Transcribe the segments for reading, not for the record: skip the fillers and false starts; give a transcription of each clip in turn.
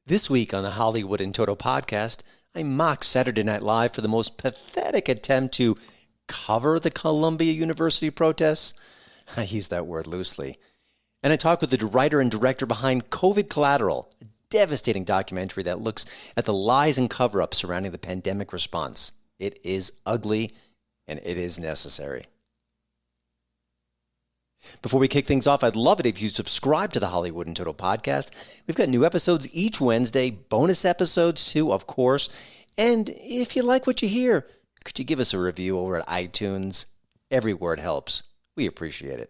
This week on the Hollywood in Toto podcast, I mock Saturday Night Live for the most pathetic attempt to cover the Columbia University protests. I use that word loosely. And I talk with the writer and director behind Covid Collateral, a devastating documentary that looks at the lies and cover-ups surrounding the pandemic response. It is ugly, and it is necessary. Before we kick things off, I'd love it if you subscribe to the Hollywood in Toto podcast. We've got new episodes each Wednesday, bonus episodes too, of course. And if you like what you hear, could you give us a review over at iTunes? Every word helps. We appreciate it.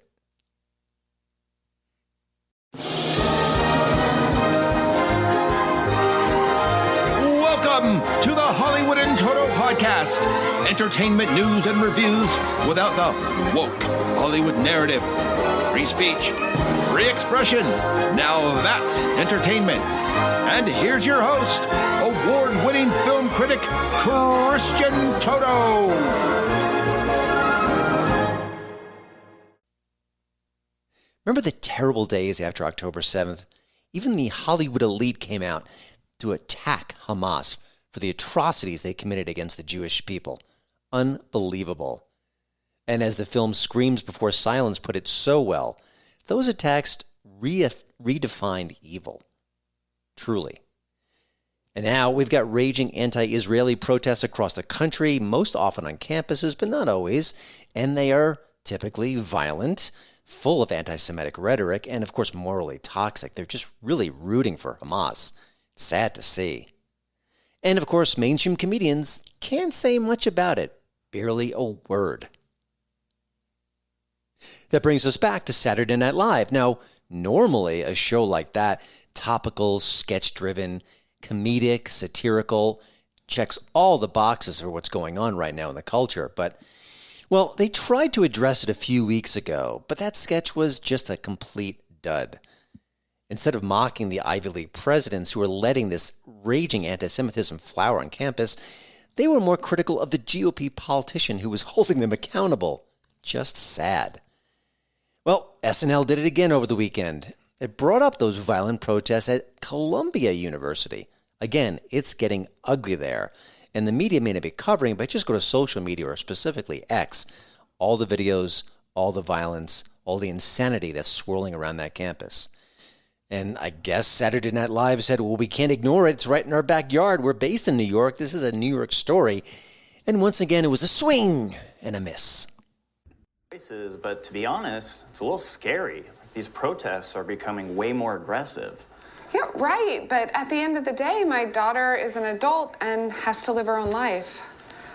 Welcome to the Hollywood in Toto podcast. Entertainment news and reviews without the woke Hollywood narrative. Free speech, free expression. Now that's entertainment. And here's your host, award-winning film critic, Christian Toto. Remember the terrible days after October 7th? Even the Hollywood elite came out to attack Hamas for the atrocities they committed against the Jewish people. Unbelievable. And as the film Screams Before Silence put it so well, those attacks redefined evil. Truly. And now we've got raging anti-Israeli protests across the country, most often on campuses, but not always. And they are typically violent, full of anti-Semitic rhetoric, and of course morally toxic. They're just really rooting for Hamas. Sad to see. And of course, mainstream comedians can't say much about it. Barely a word. That brings us back to Saturday Night Live. Now, normally a show like that, topical, sketch-driven, comedic, satirical, checks all the boxes for what's going on right now in the culture. But, well, they tried to address it a few weeks ago, but that sketch was just a complete dud. Instead of mocking the Ivy League presidents who were letting this raging anti-Semitism flower on campus, they were more critical of the GOP politician who was holding them accountable. Just sad. Well, SNL did it again over the weekend. It brought up those violent protests at Columbia University. Again, it's getting ugly there. And the media may not be covering it, but just go to social media, or specifically X. All the videos, all the violence, all the insanity that's swirling around that campus. And I guess Saturday Night Live said, well, we can't ignore it. It's right in our backyard. We're based in New York. This is a New York story. And once again, it was a swing and a miss. But to be honest, it's a little scary. These protests are becoming way more aggressive. Yeah, right. But at the end of the day, my daughter is an adult and has to live her own life.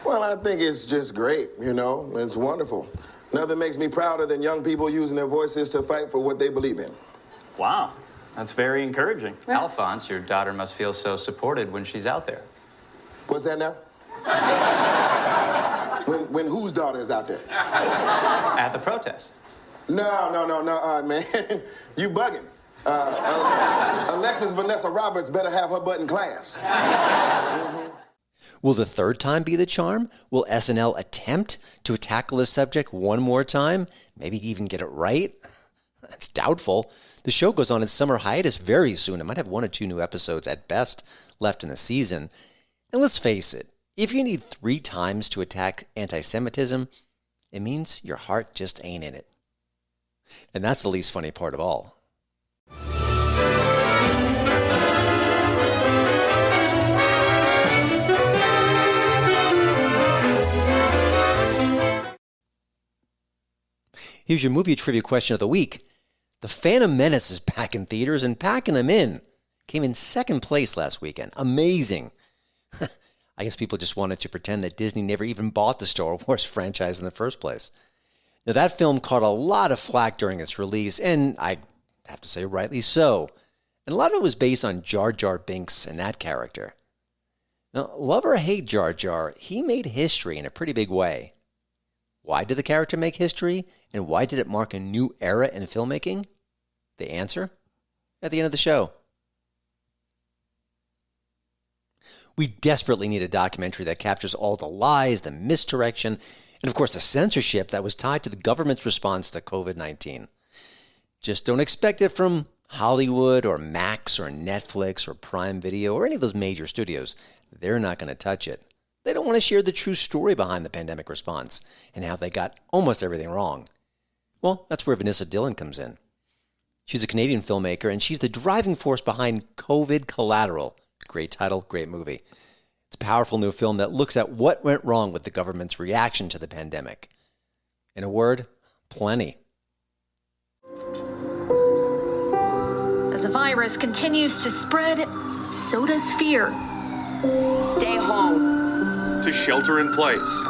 Well, I think it's just great, you know. It's wonderful. Nothing makes me prouder than young people using their voices to fight for what they believe in. Wow. That's very encouraging. Yeah. Alphonse, your daughter must feel so supported when she's out there. What's that now? when whose daughter is out there? At the protest. No, man. You bugging. Alexis Vanessa Roberts better have her butt in class. Will the third time be the charm? Will SNL attempt to tackle this subject one more time? Maybe even get it right? That's doubtful. The show goes on its summer hiatus very soon. It might have 1 or 2 new episodes at best left in the season. And let's face it, if you need 3 times to attack anti-Semitism, it means your heart just ain't in it. And that's the least funny part of all. Here's your movie trivia question of the week. The Phantom Menace is back in theaters and packing them in. Came in second place last weekend. Amazing. I guess people just wanted to pretend that Disney never even bought the Star Wars franchise in the first place. Now, that film caught a lot of flack during its release, and I have to say rightly so. And a lot of it was based on Jar Jar Binks and that character. Now, love or hate Jar Jar, he made history in a pretty big way. Why did the character make history, and why did it mark a new era in filmmaking? The answer? At the end of the show. We desperately need a documentary that captures all the lies, the misdirection, and of course the censorship that was tied to the government's response to COVID-19. Just don't expect it from Hollywood or Max or Netflix or Prime Video or any of those major studios, they're not going to touch it. They don't want to share the true story behind the pandemic response and how they got almost everything wrong. Well, that's where Vanessa Dylyn comes in. She's a Canadian filmmaker, and she's the driving force behind COVID Collateral. Great title, great movie. It's a powerful new film that looks at what went wrong with the government's reaction to the pandemic. In a word, plenty. As the virus continues to spread, so does fear. Stay home. To shelter in place.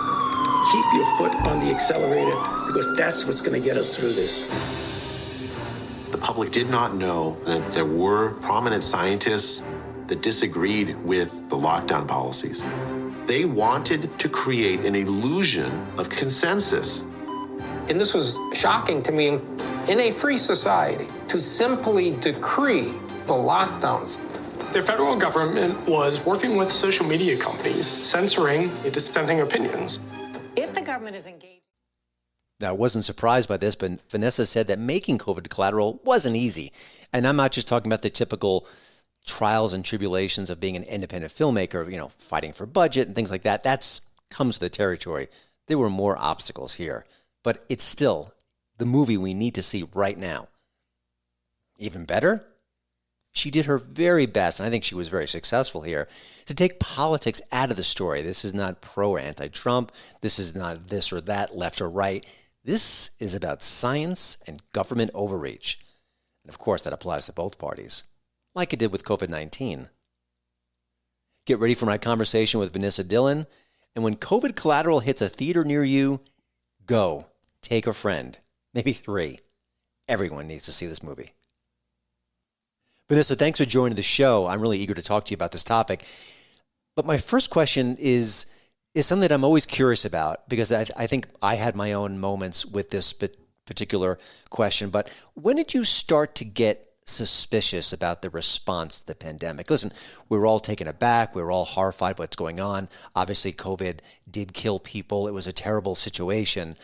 Keep your foot on the accelerator, because that's what's going to get us through this. The public did not know that there were prominent scientists that disagreed with the lockdown policies. They wanted to create an illusion of consensus. And this was shocking to me in a free society to simply decree the lockdowns. The federal government was working with social media companies, censoring dissenting opinions. If the government is engaged. Now, I wasn't surprised by this, but Vanessa said that making COVID Collateral wasn't easy. And I'm not just talking about the typical trials and tribulations of being an independent filmmaker, fighting for budget and things like that. That comes with the territory. There were more obstacles here. But it's still the movie we need to see right now. Even better, she did her very best, and I think she was very successful here, to take politics out of the story. This is not pro or anti-Trump. This is not this or that, left or right. This is about science and government overreach. And of course, that applies to both parties, like it did with COVID-19. Get ready for my conversation with Vanessa Dylyn. And when COVID Collateral hits a theater near you, go. Take a friend, maybe 3. Everyone needs to see this movie. Vanessa, thanks for joining the show. I'm really eager to talk to you about this topic. But my first question is something that I'm always curious about, because I think I had my own moments with this particular question. But when did you start to get suspicious about the response to the pandemic? Listen, we were all taken aback. We were all horrified by what's going on. Obviously, COVID did kill people. It was a terrible situation.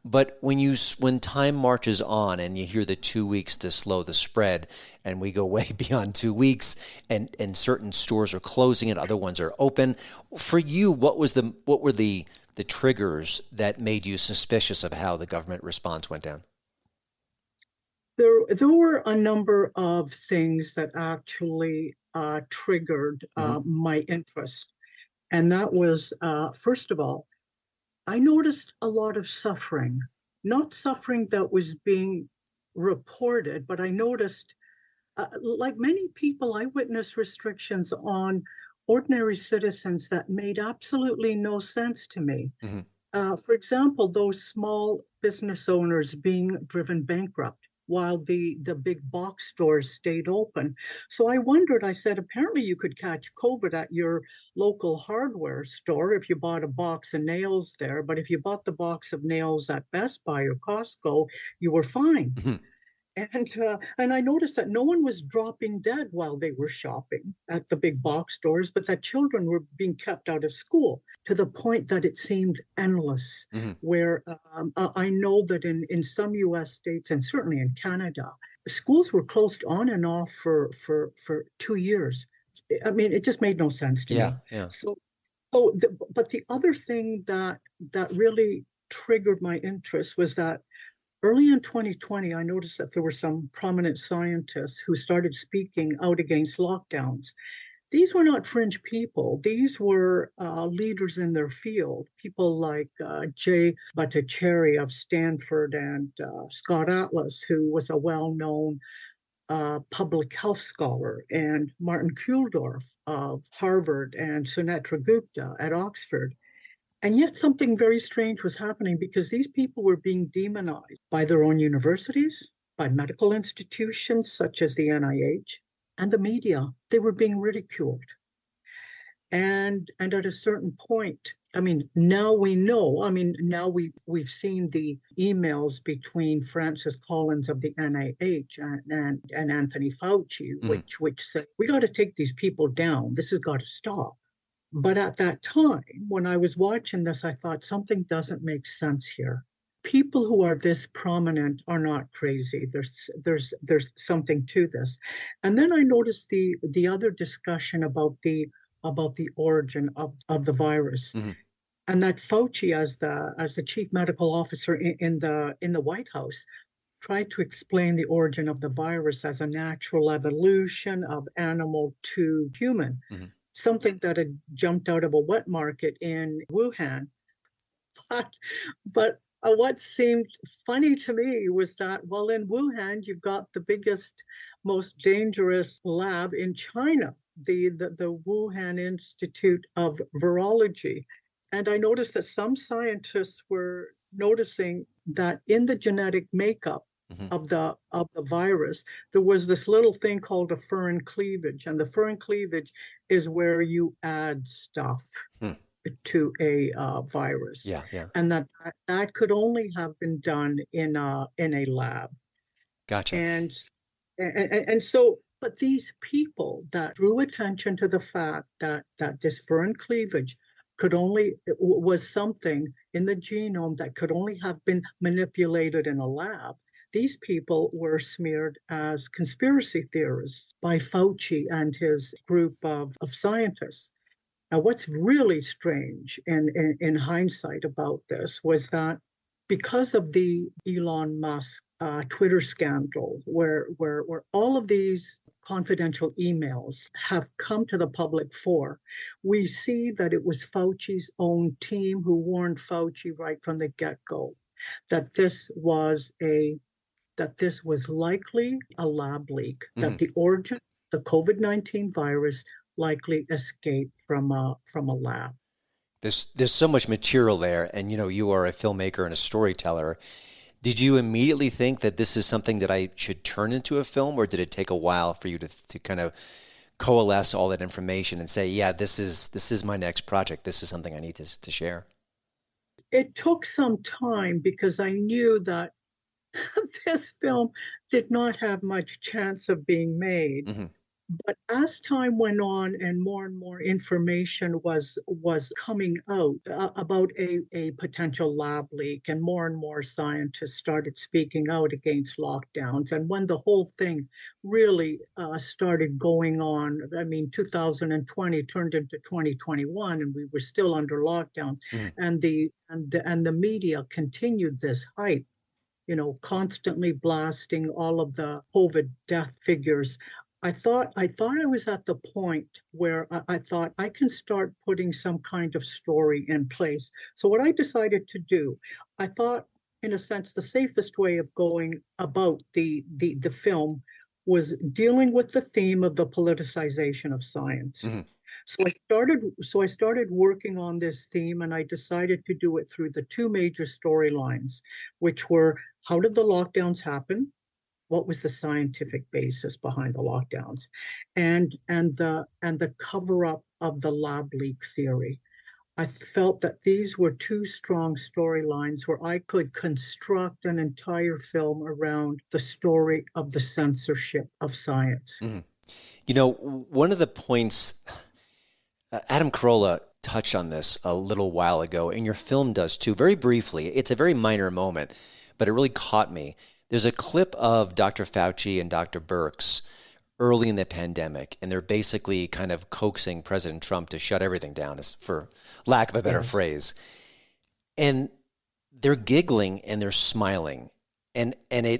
But when time marches on and you hear the 2 weeks to slow the spread, and we go way beyond 2 weeks, and certain stores are closing and other ones are open, for you, what were the triggers that made you suspicious of how the government response went down? There were a number of things that actually triggered my interest, and that was first of all, I noticed a lot of suffering, not suffering that was being reported, but I noticed, like many people, I witnessed restrictions on ordinary citizens that made absolutely no sense to me. For example, those small business owners being driven bankrupt while the big box stores stayed open. So I wondered, I said, apparently you could catch COVID at your local hardware store if you bought a box of nails there, but if you bought the box of nails at Best Buy or Costco, you were fine. And I noticed that no one was dropping dead while they were shopping at the big box stores, but that children were being kept out of school to the point that it seemed endless, where I know that in some U.S. states and certainly in Canada, schools were closed on and off for 2 years. I mean, it just made no sense to me. Yeah. But the other thing that really triggered my interest was that early in 2020, I noticed that there were some prominent scientists who started speaking out against lockdowns. These were not fringe people. These were leaders in their field, people like Jay Bhattacharya of Stanford and Scott Atlas, who was a well-known public health scholar, and Martin Kulldorff of Harvard, and Sunetra Gupta at Oxford. And yet something very strange was happening, because these people were being demonized by their own universities, by medical institutions such as the NIH, and the media. They were being ridiculed. And at a certain point, I mean, now we know, now we've seen the emails between Francis Collins of the NIH and Anthony Fauci, which said, we got to take these people down. This has got to stop. But at that time, when I was watching this, I thought something doesn't make sense here. people who are this prominent are not crazy. There's something to this. And then I noticed the other discussion about the origin of the virus. Mm-hmm. And that Fauci, as the chief medical officer in the White House, tried to explain the origin of the virus as a natural evolution of animal to human, something that had jumped out of a wet market in Wuhan. But what seemed funny to me was that, well, in Wuhan, you've got the biggest, most dangerous lab in China, the Wuhan Institute of Virology. And I noticed that some scientists were noticing that in the genetic makeup of the virus, there was this little thing called a furin cleavage. And the furin cleavage is where you add stuff to a virus. Yeah. And that could only have been done in a lab. Gotcha. And so, but these people that drew attention to the fact that this furin cleavage was something in the genome that could only have been manipulated in a lab. These people were smeared as conspiracy theorists by Fauci and his group of scientists. Now, what's really strange in hindsight about this was that because of the Elon Musk Twitter scandal, where all of these confidential emails have come to the public fore, we see that it was Fauci's own team who warned Fauci right from the get-go that this was likely a lab leak, that the origin, the COVID-19 virus, likely escaped from a lab. There's so much material there, and you are a filmmaker and a storyteller. Did you immediately think that this is something that I should turn into a film, or did it take a while for you to kind of coalesce all that information and say, yeah, this is my next project. This is something I need to share? It took some time because I knew that this film did not have much chance of being made. But as time went on and more information was coming out about a potential lab leak, and more scientists started speaking out against lockdowns. And when the whole thing really started going on, 2020 turned into 2021, and we were still under lockdowns, and the media continued this hype, constantly blasting all of the COVID death figures. I thought I was at the point where I thought I can start putting some kind of story in place. So what I decided to do, I thought, in a sense, the safest way of going about the film was dealing with the theme of the politicization of science. So I started working on this theme, and I decided to do it through the two major storylines, which were, how did the lockdowns happen? What was the scientific basis behind the lockdowns, and the cover-up of the lab leak theory. I felt that these were two strong storylines where I could construct an entire film around the story of the censorship of science. One of the points, Adam Carolla touched on this a little while ago, and your film does too, very briefly. It's a very minor moment, but it really caught me. There's a clip of Dr. Fauci and Dr. Birx early in the pandemic, and they're basically kind of coaxing President Trump to shut everything down, for lack of a better phrase. And they're giggling and they're smiling. And I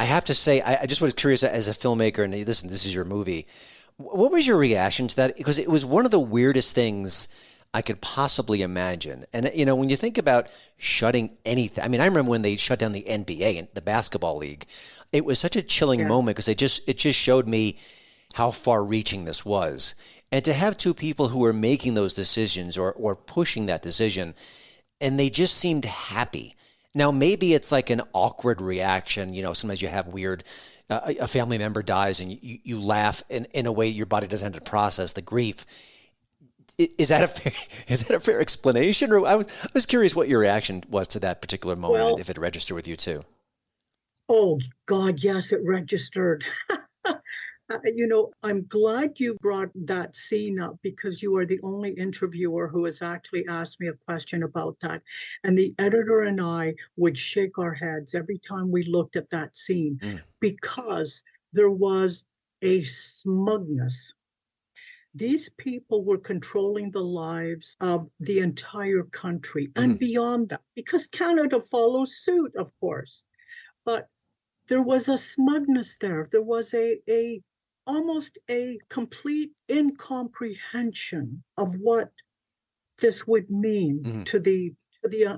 have to say, I just was curious as a filmmaker, and listen, this is your movie. What was your reaction to that? Because it was one of the weirdest things I could possibly imagine. And, when you think about shutting anything, I remember when they shut down the NBA and the basketball league, it was such a chilling moment because it just showed me how far reaching this was. And to have two people who were making those decisions or pushing that decision, and they just seemed happy. Now, maybe it's like an awkward reaction. Sometimes you have weird, a family member dies and you laugh in a way your body doesn't have to process the grief. Is that a fair explanation? Or I was curious what your reaction was to that particular moment, and if it registered with you too. Oh God, yes, it registered. I'm glad you brought that scene up because you are the only interviewer who has actually asked me a question about that. And the editor and I would shake our heads every time we looked at that scene because there was a smugness. These people were controlling the lives of the entire country and beyond that, because Canada follows suit, of course. But there was a smugness there. There was a almost a complete incomprehension of what this would mean to the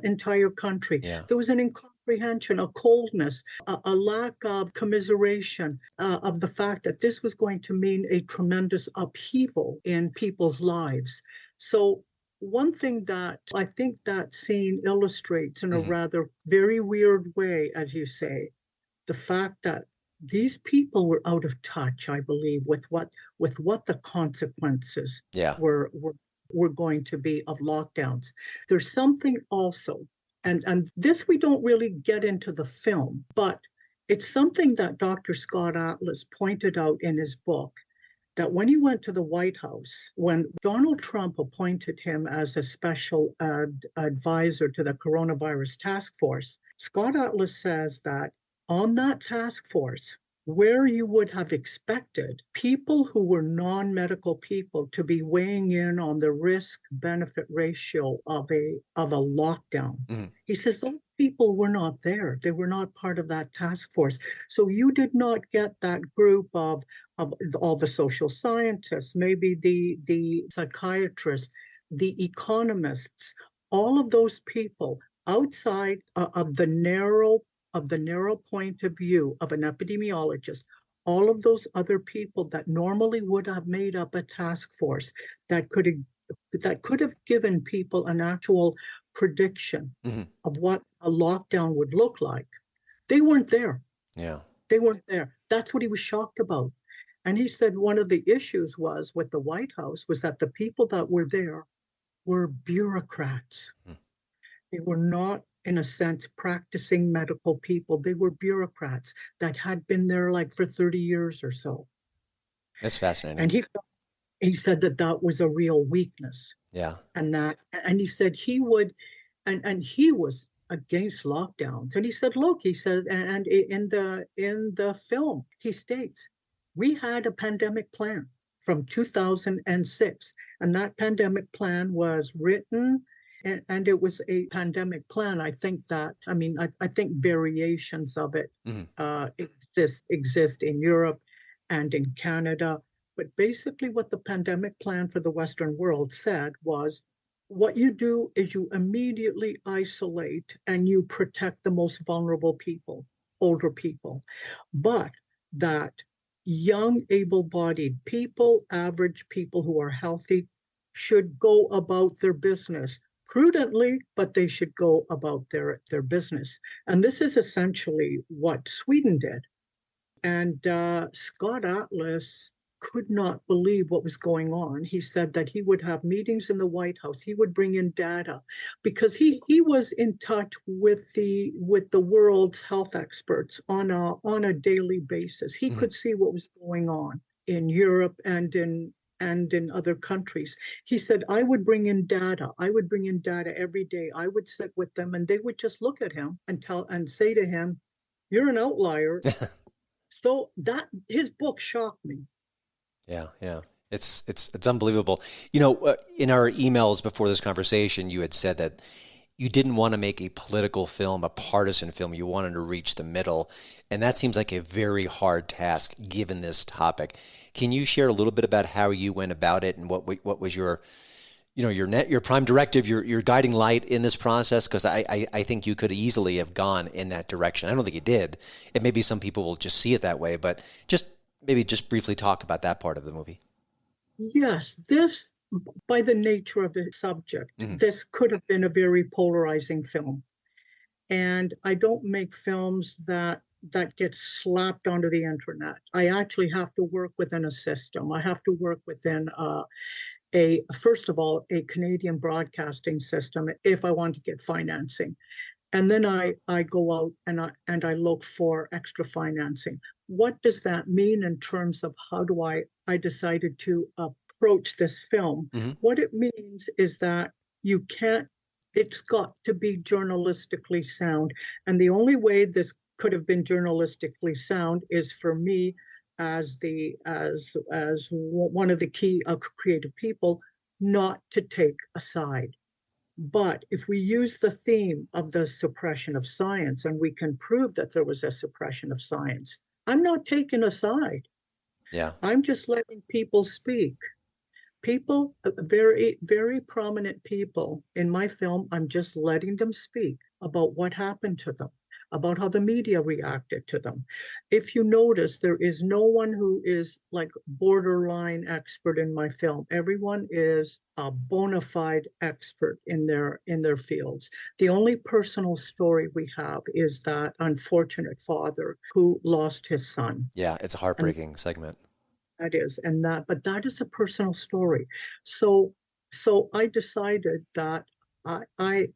entire country. Yeah. There was an incomprehension, a coldness, a lack of commiseration of the fact that this was going to mean a tremendous upheaval in people's lives. So one thing that I think that scene illustrates in a rather very weird way, as you say, the fact that these people were out of touch, I believe, with what the consequences were going to be of lockdowns. There's something also, and this we don't really get into the film, but it's something that Dr. Scott Atlas pointed out in his book, that when he went to the White House, when Donald Trump appointed him as a special advisor to the coronavirus task force, Scott Atlas says that on that task force, where you would have expected people who were non-medical people to be weighing in on the risk-benefit ratio of a lockdown. He says those people were not there. They were not part of that task force. So you did not get that group of all the social scientists, maybe the psychiatrists, the economists, all of those people outside of the narrow point of view of an epidemiologist, all of those other people that normally would have made up a task force that could have given people an actual prediction of what a lockdown would look like, they weren't there. Yeah. They weren't there. That's what he was shocked about. And he said one of the issues was with the White House was that the people that were there were bureaucrats. They were not, in a sense, practicing medical people. They were bureaucrats that had been there like for 30 years or so. That's fascinating. And he said that was a real weakness. Yeah. And he said he would, and he was against lockdowns. And he said, look, he said, and in the film, he states, we had a pandemic plan from 2006, and that pandemic plan was written. And it was a pandemic plan. I think variations of it exist in Europe and in Canada. But basically what the pandemic plan for the Western world said was, what you do is you immediately isolate and you protect the most vulnerable people, older people. But that young, able-bodied people, average people who are healthy, should go about their business prudently, but they should go about their business. And this is essentially what Sweden did. And Scott Atlas could not believe what was going on. He said that he would have meetings in the White House. He would bring in data because he was in touch with the world's health experts on a daily basis. He could see what was going on in Europe and in other countries. He said, I would bring in data. I would bring in data every day. I would sit with them and they would just look at him and say to him, you're an outlier. So that his book shocked me. Yeah. It's unbelievable. In our emails before this conversation, you had said that you didn't want to make a political film, a partisan film. You wanted to reach the middle. And that seems like a very hard task given this topic. Can you share a little bit about how you went about it and what was your prime directive, your guiding light in this process? Because I think you could easily have gone in that direction. I don't think you did. And maybe some people will just see it that way, but just briefly talk about that part of the movie. Yes, this, by the nature of the subject, this could have been a very polarizing film. And I don't make films that get slapped onto the internet. I actually have to work within a system. I have to work within first of all, a Canadian broadcasting system if I want to get financing. And then I go out and I look for extra financing. What does that mean in terms of how do I decided to approach this film? What it means is that you can't, it's got to be journalistically sound. And the only way this could have been journalistically sound is for me as one of the key creative people not to take a side. But if we use the theme of the suppression of science and we can prove that there was a suppression of science, I'm not taking a side. Yeah. I'm just letting people speak. People, very, very prominent people in my film, I'm just letting them speak about what happened to them, about how the media reacted to them. If you notice, there is no one who is like borderline expert in my film. Everyone is a bona fide expert in their fields. The only personal story we have is that unfortunate father who lost his son. Yeah, it's a heartbreaking segment. That is, but that is a personal story. So I decided that I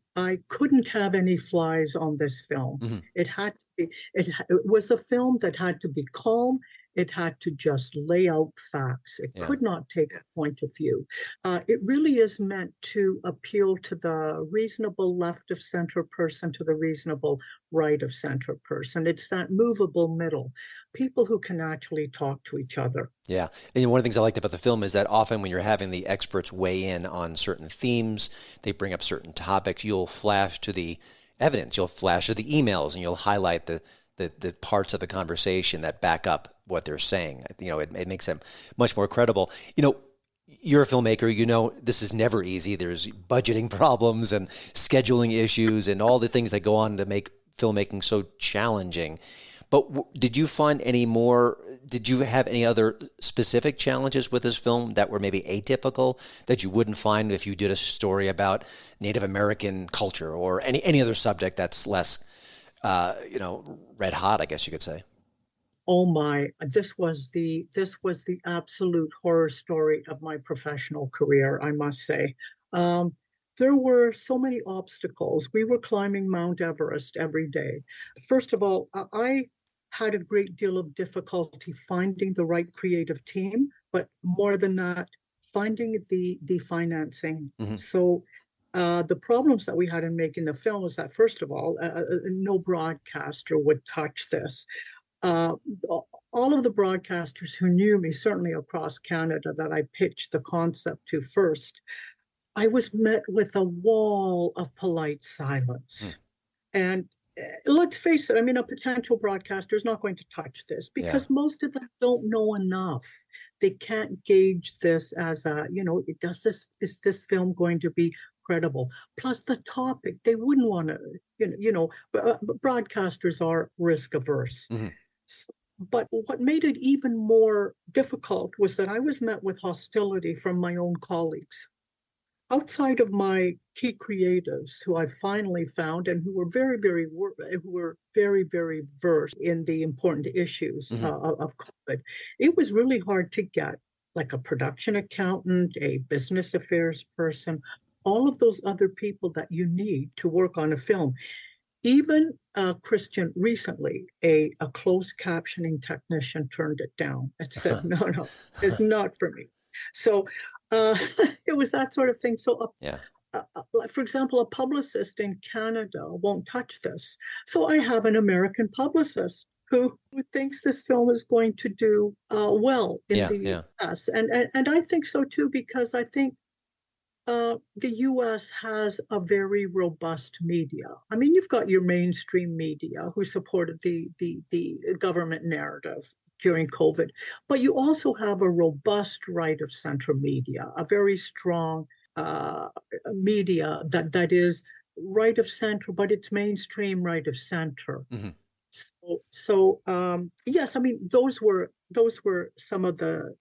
couldn't have any flies on this film. It had to be, it was a film that had to be calm. It had to just lay out facts. It could not take a point of view. It really is meant to appeal to the reasonable left of center person, to the reasonable right of center person. It's that movable middle, people who can actually talk to each other. Yeah. And one of the things I liked about the film is that often when you're having the experts weigh in on certain themes, they bring up certain topics, you'll flash to the evidence, you'll flash to the emails, and you'll highlight the parts of the conversation that back up what they're saying. It makes them much more credible. You're a filmmaker, this is never easy. There's budgeting problems and scheduling issues and all the things that go on to make filmmaking so challenging. But did you have any other specific challenges with this film that were maybe atypical that you wouldn't find if you did a story about Native American culture or any other subject that's less, red hot, I guess you could say? Oh my, this was the absolute horror story of my professional career, I must say. There were so many obstacles. We were climbing Mount Everest every day. First of all, I had a great deal of difficulty finding the right creative team, but more than that, finding the financing. So the problems that we had in making the film was that, first of all, no broadcaster would touch this. All of the broadcasters who knew me, certainly across Canada, that I pitched the concept to first, I was met with a wall of polite silence. And let's face it, a potential broadcaster is not going to touch this because most of them don't know enough. They can't gauge this as is this film going to be credible? Plus the topic, they wouldn't want to, broadcasters are risk averse. But what made it even more difficult was that I was met with hostility from my own colleagues. Outside of my key creatives, who I finally found and who were very, very versed in the important issues of COVID, it was really hard to get like a production accountant, a business affairs person, all of those other people that you need to work on a film. Even Christian, recently, a closed captioning technician turned it down and said, no, it's not for me. So it was that sort of thing. So, for example, a publicist in Canada won't touch this. So I have an American publicist who thinks this film is going to do well in the US. And I think so, too, because I think the U.S. has a very robust media. You've got your mainstream media who supported the government narrative during COVID, but you also have a robust right of center media, a very strong media that is right of center, but it's mainstream right of center. So yes, those were some of the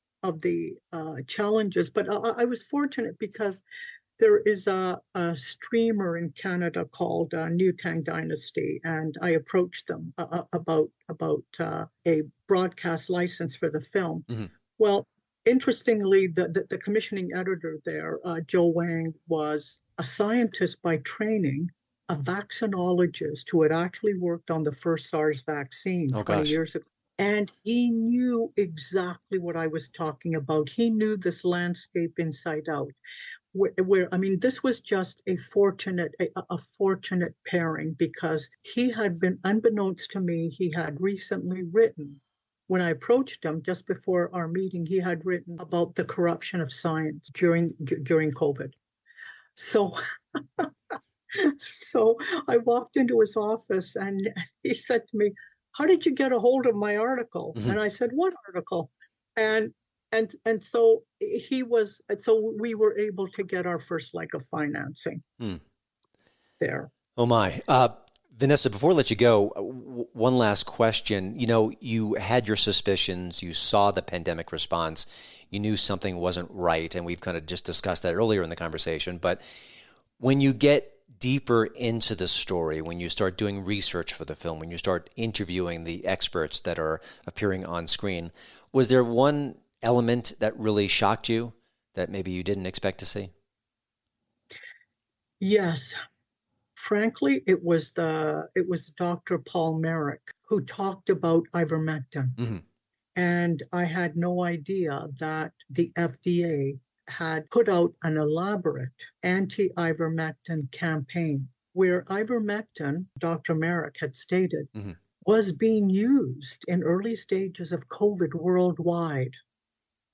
challenges, but I was fortunate because there is a streamer in Canada called New Tang Dynasty, and I approached them about a broadcast license for the film. Well, interestingly, the commissioning editor there, Joe Wang, was a scientist by training, a vaccinologist who had actually worked on the first SARS vaccine 20 years ago. And he knew exactly what I was talking about. He knew this landscape inside out. I mean, this was just a fortunate pairing, because he had been, unbeknownst to me, he had recently written, when I approached him just before our meeting, he had written about the corruption of science during COVID. So, so I walked into his office and he said to me, "How did you get a hold of my article?" Mm-hmm. And I said, "What article?" And so so we were able to get our first leg of financing there. Oh my. Vanessa, before I let you go, one last question. You know, you had your suspicions, you saw the pandemic response, you knew something wasn't right, and we've kind of just discussed that earlier in the conversation. But when you get deeper into the story, when you start doing research for the film, when you start interviewing the experts that are appearing on screen, was there one element that really shocked you that maybe you didn't expect to see? Yes. Frankly, it was Dr. Paul Merrick who talked about ivermectin. Mm-hmm. And I had no idea that the FDA had put out an elaborate anti-ivermectin campaign where ivermectin, Dr. Merrick had stated, mm-hmm. was being used in early stages of COVID worldwide.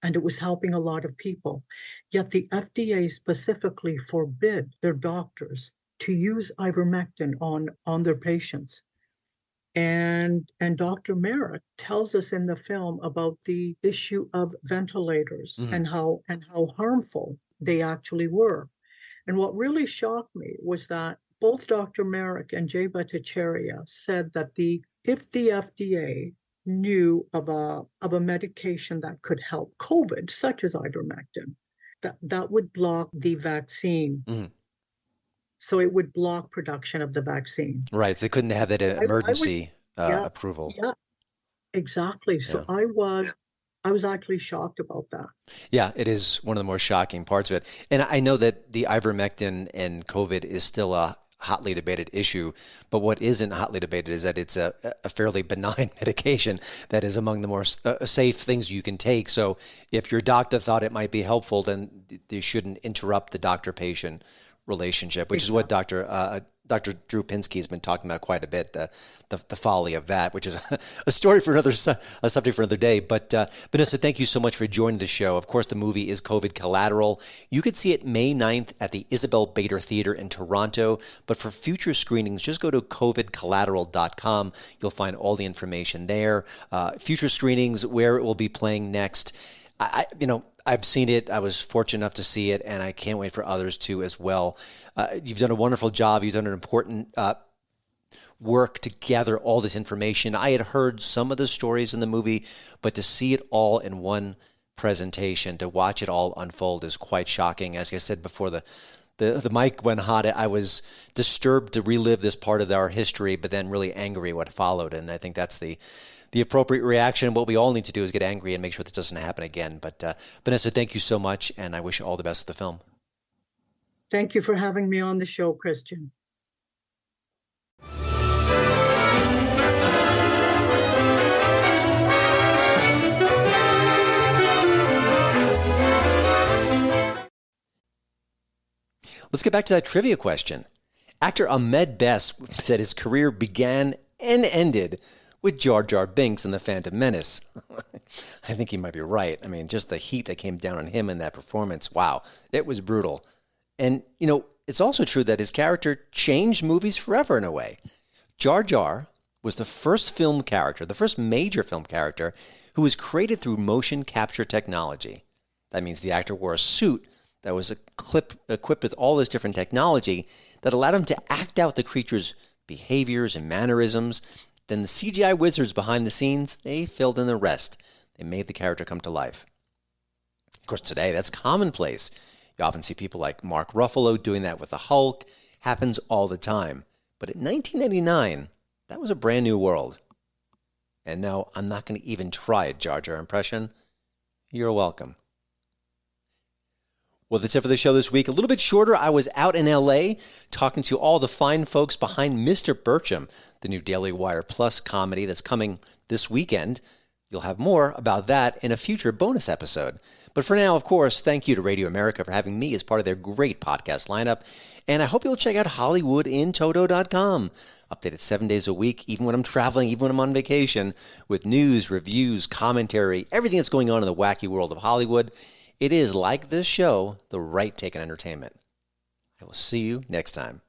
And it was helping a lot of people. Yet the FDA specifically forbid their doctors to use ivermectin on their patients. And Dr. Merrick tells us in the film about the issue of ventilators, mm-hmm. and how harmful they actually were. And what really shocked me was that both Dr. Merrick and Jay Bhattacharya said that if the FDA knew of a medication that could help COVID, such as ivermectin, that would block the vaccine. Mm-hmm. So it would block production of the vaccine. Right. They couldn't have that emergency approval. Yeah, exactly. So yeah. I was actually shocked about that. Yeah, it is one of the more shocking parts of it. And I know that the ivermectin and COVID is still a hotly debated issue, but what isn't hotly debated is that it's a fairly benign medication that is among the more safe things you can take. So if your doctor thought it might be helpful, then you shouldn't interrupt the doctor-patient relationship, which is what Dr. Drew Pinsky has been talking about quite a bit, the folly of that, which is a story for a subject for another day. But Vanessa, thank you so much for joining the show. Of course, the movie is COVID Collateral. You could see it May 9th at the Isabel Bader Theater in Toronto. But for future screenings, just go to covidcollateral.com. You'll find all the information there. Future screenings, where it will be playing next. I've seen it. I was fortunate enough to see it, and I can't wait for others to as well. You've done a wonderful job. You've done an important work to gather all this information. I had heard some of the stories in the movie, but to see it all in one presentation, to watch it all unfold is quite shocking. As I said before the mic went hot, I was disturbed to relive this part of our history, but then really angry what followed. And I think that's the appropriate reaction. What we all need to do is get angry and make sure this doesn't happen again. But Vanessa, thank you so much, and I wish you all the best with the film. Thank you for having me on the show, Christian. Let's get back to that trivia question. Actor Ahmed Best said his career began and ended with Jar Jar Binks in The Phantom Menace. I think he might be right. I mean, just the heat that came down on him in that performance, wow, it was brutal. And, it's also true that his character changed movies forever in a way. Jar Jar was the first major film character who was created through motion capture technology. That means the actor wore a suit that was equipped with all this different technology that allowed him to act out the creature's behaviors and mannerisms. Then the CGI wizards behind the scenes, they filled in the rest. They made the character come to life. Of course, today that's commonplace. You often see people like Mark Ruffalo doing that with the Hulk. Happens all the time. But in 1989, that was a brand new world. And no, I'm not going to even try a Jar Jar impression. You're welcome. Well, that's it for the show this week. A little bit shorter. I was out in L.A. talking to all the fine folks behind Mr. Bircham, the new Daily Wire Plus comedy that's coming this weekend. You'll have more about that in a future bonus episode. But for now, of course, thank you to Radio America for having me as part of their great podcast lineup. And I hope you'll check out HollywoodInToto.com. Updated 7 days a week, even when I'm traveling, even when I'm on vacation, with news, reviews, commentary, everything that's going on in the wacky world of Hollywood. It is, like this show, the right take on entertainment. I will see you next time.